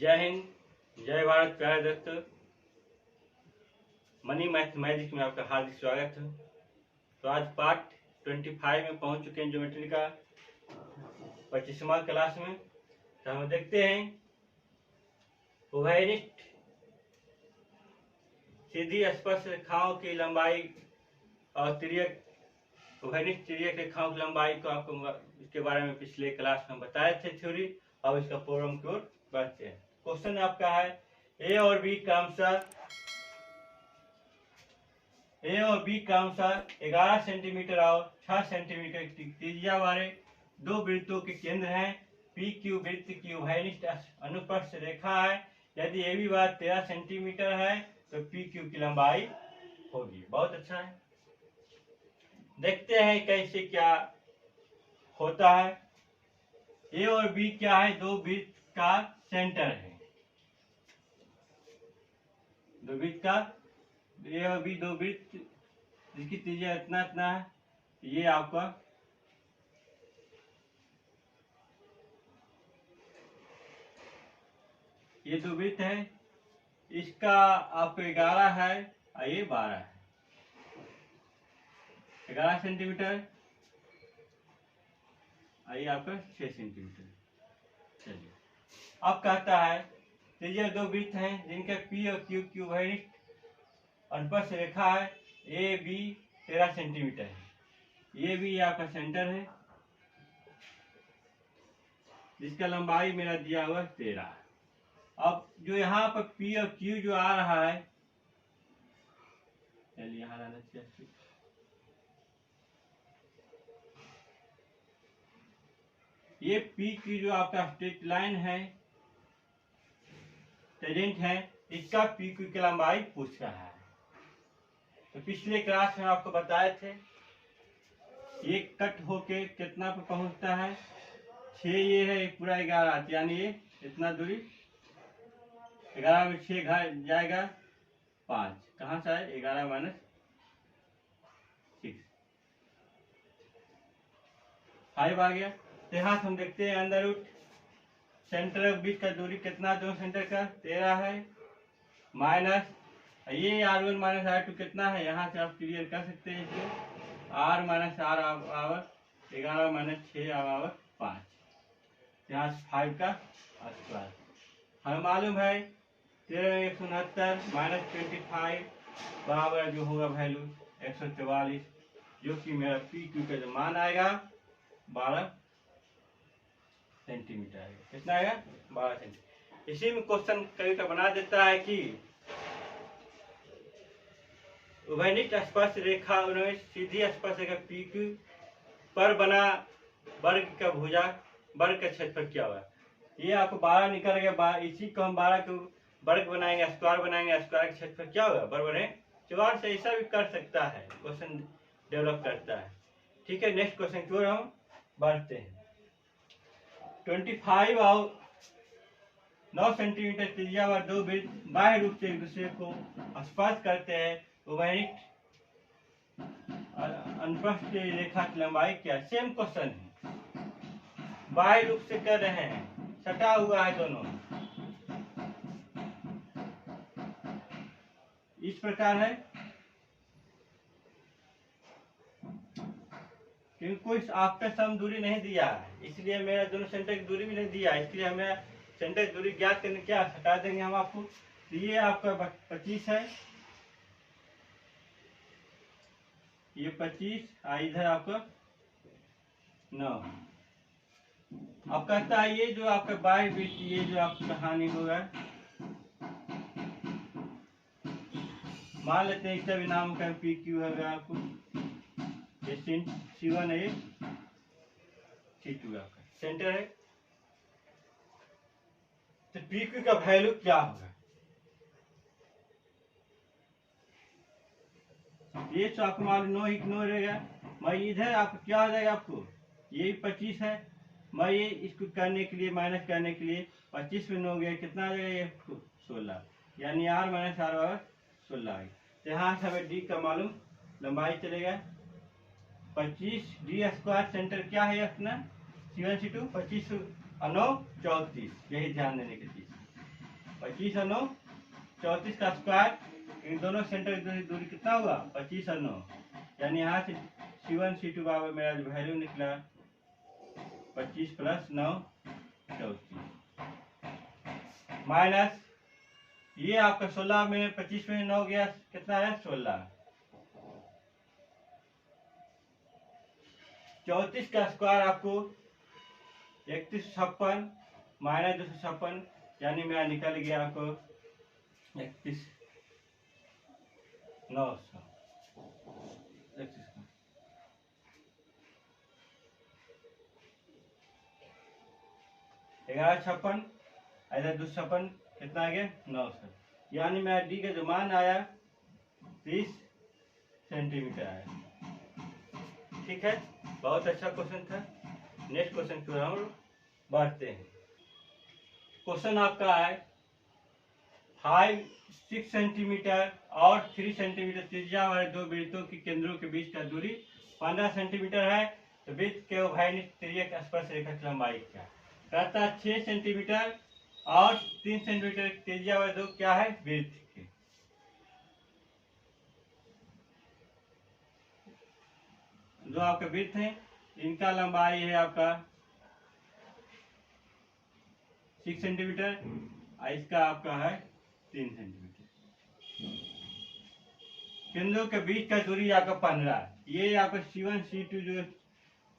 जय हिंद, जय भारत। प्यारे दोस्तों, मनी मैथमेटिक्स में आपका हार्दिक स्वागत है। तो आज पार्ट 25 में पहुंच चुके हैं ज्योमेट्री का 25वां क्लास में। तो हम देखते हैं उभयनिष्ठ सीधी स्पर्श रेखाओं की लंबाई और तिर्यक उभयनिष्ठ तिर्यक रेखाओं की लंबाई को आपको इसके बारे में पिछले क्लास में बताए थे थ्योरी। अब इसका प्रॉब्लम की ओर बढ़ते हैं। क्वेश्चन आपका है ए और बी क्रमशः 11 सेंटीमीटर और 6 सेंटीमीटर की त्रिज्या वाले दो वृत्तों के केंद्र हैं। पी क्यू वृत्त की उभयनिष्ठ अनुप्रस्थ रेखा है। यदि ए बी बार 13 सेंटीमीटर है तो पी क्यू की लंबाई होगी। बहुत अच्छा है, देखते हैं कैसे क्या होता है। ए और बी क्या है? दो वृत्त का सेंटर है। दो वृत्त का ए और बी दो वृत्त जिसकी त्रिज्या इतना इतना है। ये आपका ये दो वृत्त है। इसका आपको 11 है और ये 12 है। 11 सेंटीमीटर और ये आपका 6 सेंटीमीटर। चलिए, अब कहता है त्रिज्या दो वृत्त हैं जिनके पी और क्यू की उभयनिष्ठ अनुप्रस्थ रेखा है। ए बी 13 सेंटीमीटर है। ये भी आपका सेंटर है जिसका लंबाई मेरा दिया हुआ 13 है। अब जो यहाँ पर पी और क्यू जो आ रहा है, चलिए यहाँ लाना चाहिए। ये पी क्यू जो आपका स्ट्रेट लाइन है, टेंजेंट है, इसका पी क्यू की लंबाई पूछ रहा है। तो पिछले क्लास में आपको बताए थे ये कट होके कितना पे पहुंचता है? 6। ये है पूरा 11, यानी ये इतना दूरी 11 में 6 जाएगा 5। कहाँ से आए? 11 माइनस 6, 5 आ गया। तो यहाँ हम देखते हैं अंदर रूट सेंटर ऑफ बीच का दूरी कितना? दो सेंटर का 13 है, माइनस ये R1 माइनस R2 कितना है? यहाँ से आप क्लियर कर सकते हैं इसको। R minus R over 11 minus 6 over 5, यहाँ से 5 का स्क्वायर। हमें मालूम है 13 169 माइनस 25 बराबर जो होगा वैल्यू 144, जो कि मेरा पी क्यू का जो मान आएगा 12 सेंटीमीटर आएगा। कितना आएगा? 12 सेंटीमीटर। इसी में क्वेश्चन कभी का बना देता है कि उभयनिष्ठ स्पर्श रेखा सीधी स्पर्श रेखा पी क्यू पर बना वर्ग का भुजा वर्ग का क्षेत्रफल क्या हुआ? ये आपको 12 निकल गया। इसी को हम 12 को वर्ग बनाएंगे, स्क्वायर बनाएंगे। स्क्वायर का क्षेत्रफल क्या होगा? बराबर है 4 से। ऐसा भी कर सकता है, क्वेश्चन डेवलप करता है। ठीक है, नेक्स्ट क्वेश्चन की ओर हम बढ़ते हैं। 25 और 9 सेंटीमीटर त्रिज्या वाले दो वृत्त बाह्य रूप से एक दूसरे को स्पर्श करते हैं। उभयनिष्ठ अनुप्रस्थ रेखा की लंबाई क्या? सेम क्वेश्चन है, बाह्य रूप से कर रहे हैं, सटा हुआ है दोनों। इस प्रकार है क्योंकि कोई आफ्टर सम दूरी नहीं दिया है, इसलिए मेरा दोनों सेंटर की दूरी भी नहीं दिया है। इसलिए हमें सेंटर की दूरी ज्ञात करने क्या हटा देंगे हम आपको। तो ये आपका 25 है, ये 25, इधर आपका 9। अब कहता है ये जो आपका बाह्य वृत्त, ये जो आपका हानि होगा, मान लेते हैं इसका भी नाम का पी क्यू होगा। आपको ये C1 है, C2 आपका सेंटर है। तो पी क्यू का वैल्यू क्या होगा? ये तो आपको मालूम 9 ही 9 रहेगा। मैं इधर आपको क्या हो जाएगा? आपको ये 25 है, मैं ये इसको करने के लिए माइनस करने के लिए 25 में 9 गया, कितना आ जाएगा? ये 16, यानी R माइनस R बराबर 16 आ गया। तो यहाँ से हमें डी का मालूम लंबाई चलेगा 25 डी स्क्वायर। सेंटर क्या है अपना? C1 C2 25 और 9 34। यही ध्यान देने की चीज। 25 और 9 34 का स्क्वायर, इन दोनों सेंटर की दूरी कितना हुआ 25 और 9, यानी यहाँ से C1 C2 बराबर मेरा जो वैल्यू निकला 25 + 9 34 माइनस ये आपका 16 में 25 में 9 गया कितना है 16, 34 का स्क्वायर आपको 3156 माइनस 256, यानी मेरा निकल गया आपको 31,900 1156 इधर 256 कितना आ गया 900, यानी मेरा डी का जो मान आया 30 सेंटीमीटर आया। ठीक है, बहुत अच्छा क्वेश्चन था। नेक्स्ट क्वेश्चन की ओर हम बढ़ते हैं। क्वेश्चन आपका है 6 सेंटीमीटर और 3 सेंटीमीटर त्रिज्या वाले दो वृत्तों के केंद्रों के बीच का दूरी 15 सेंटीमीटर है, तो वृत्त के उभयनिष्ठ तिर्यक स्पर्श रेखा की लंबाई क्या? कहता है 6 सेंटीमीटर और 3 सेंटीमीटर त्रिज्या वाले दो क्या है वृत्त के, जो आपके वृत्त है इनका लंबाई है आपका 6 सेंटीमीटर और इसका आपका है 3 सेंटीमीटर। केंद्रों के बीच का दूरी आपका 15, ये आपका C1 C2 जो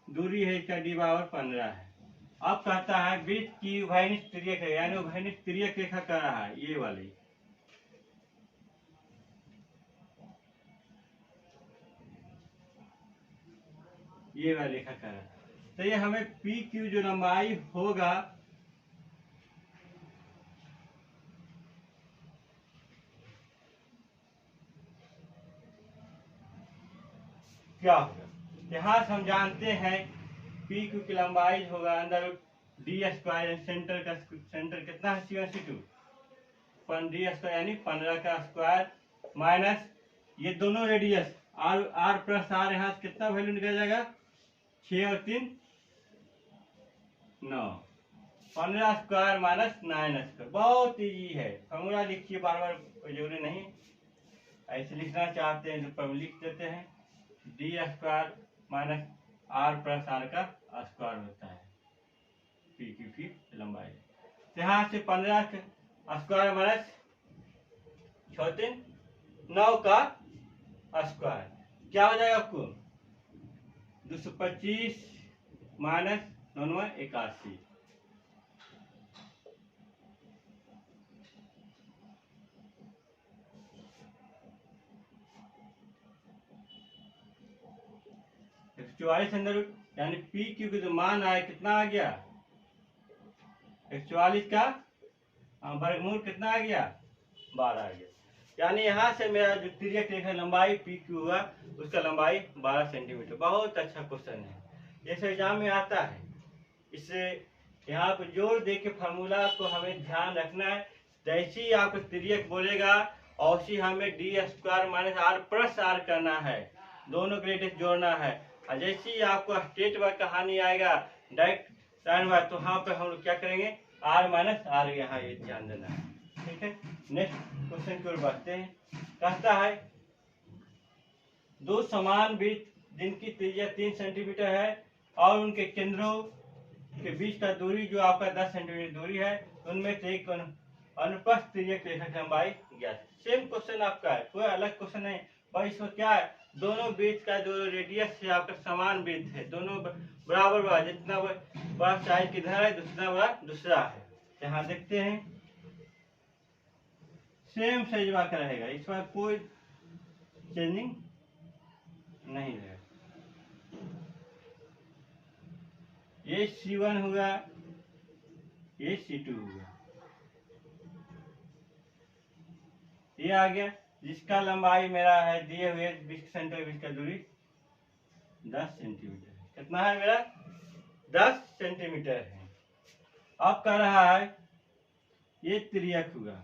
दूरी है इसका d बराबर 15 है। अब कहता है वृत्त की उभयनिष्ठ तिर्यक रेखा, यानी उभयनिष्ठ तिर्यक रेखा कर रहा है ये वाली, ये वाली रेखा कर रहा है, तो ये हमें PQ जो लंबाई होगा क्या होगा, यहाँ से हम जानते हैं PQ की लंबाई होगा अंदर डी स्क्वायर, सेंटर का सेंटर कितना है C1 C2 डी स्क्वायर यानी 15 का स्क्वायर माइनस ये दोनों रेडियस R प्लस R, यहाँ से कितना वैल्यू निकल जाएगा 6 और 3 9, 15 स्क्वायर माइनस 9 स्क्वायर। बहुत इजी है, फॉर्मूला लिखिए, बार बार कोई जरूरी नहीं, ऐसे लिखना चाहते हैं तो लिख देते हैं D square minus R plus R का स्क्वायर होता है PQ की लंबाई। यहाँ से 15 स्क्वायर माइनस 6 3 9 का स्क्वायर क्या हो जाएगा आपको 225 माइनस 9 81, अंदर यानी PQ का जो मान आया कितना आ गया 144 का वर्गमूल कितना आ गया 12 आ गया, यानी यहाँ से मेरा जो तिर्यक रेखा लंबाई PQ हुआ उसका लंबाई 12 सेंटीमीटर। बहुत अच्छा क्वेश्चन है, इस एग्जाम में आता है, इससे यहाँ पे जोर दे के फार्मूला को हमें ध्यान रखना है। जैसे ही आपको तिर्यक बोलेगा औसी हमें D square minus R plus R करना है, दोनों के रेडियस जोड़ना है। और जैसे ही आपको स्टेट वर्क कहानी आएगा डायरेक्ट साइन वर्क, तो वहाँ पे हम लोग क्या करेंगे R माइनस R, यहाँ ये ध्यान देना है। ठीक है, नेक्स्ट क्वेश्चन की ओर बढ़ते हैं। कहता है दो समान वृत्त जिनकी त्रिज्या 3 सेंटीमीटर है और उनके केंद्रों के बीच का दूरी जो आपका 10 सेंटीमीटर दूरी है, उनमें से एक अनुप्रस्थ तिर्यक रेखा की लंबाई ज्ञात। सेम क्वेश्चन आपका है, कोई अलग क्वेश्चन नहीं, पर इसमें क्या है दोनों वृत्त का जो रेडियस है आपका समान वृत्त है, दोनों बराबर बड़ा, जितना बड़ा साइज किधर है दूसरा बड़ा दूसरा है। यहाँ देखते हैं सेम साइज का रहेगा, इसमें कोई चेंजिंग नहीं रहेगा। ये C1 होगा, ये C2 होगा, ये आ गया, जिसका लंबाई मेरा है दिए हुए 20 सेंटीमीटर, बीच का दूरी 10 सेंटीमीटर। कितना है मेरा 10 सेंटीमीटर है। अब कह रहा है ये तिर्यक होगा,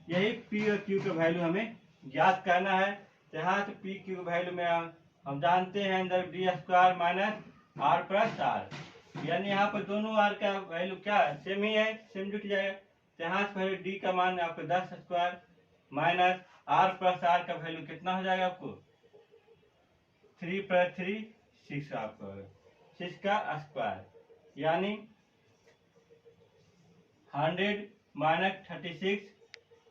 यही P और Q का वैल्यू हमें ज्ञात करना है। यहाँ से PQ का वैल्यू में हम जानते हैं अंदर D square minus R plus R, यानी यहाँ पर दोनों आर का वैल्यू क्या सेम ही है, सेम जुट जाएगा। तो यहाँ से वैल्यू डी का मान आपको 10 square minus R plus R का वैल्यू कितना हो जाएगा आपको 3 प्लस 3 6 आपको 6 का स्क्वायर यानी 100 माइनस 36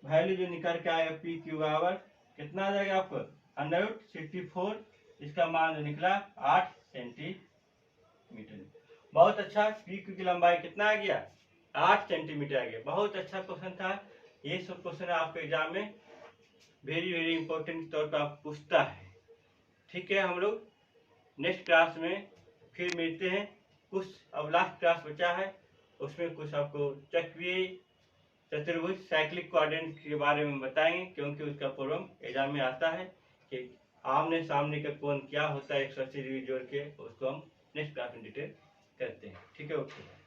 वैल्यू जो निकल के आएगा पी क्यू आवर कितना आ जाएगा आपको √64। इसका मान जो निकला 8 सेंटीमीटर। बहुत अच्छा। पी क्यू की लंबाई कितना आ गया 8 सेंटीमीटर आ गया। बहुत अच्छा क्वेश्चन था। ये सब क्वेश्चन आपके एग्जाम में वेरी वेरी इंपॉर्टेंट तौर पर आप पूछता है। ठीक है, हम लोग नेक्स्ट क्लास में फिर मिलते हैं। कुछ अब लास्ट क्लास बचा है, उसमें कुछ आपको चक्रीय चतुर्भुज साइक्लिक कोऑर्डिनेट के बारे में बताएंगे, क्योंकि उसका प्रॉब्लम एग्जाम में आता है कि आमने सामने का कोण क्या होता है 180 डिग्री जोड़ के। उसको हम नेक्स्ट क्लास में डिटेल करते हैं। ठीक है, ओके।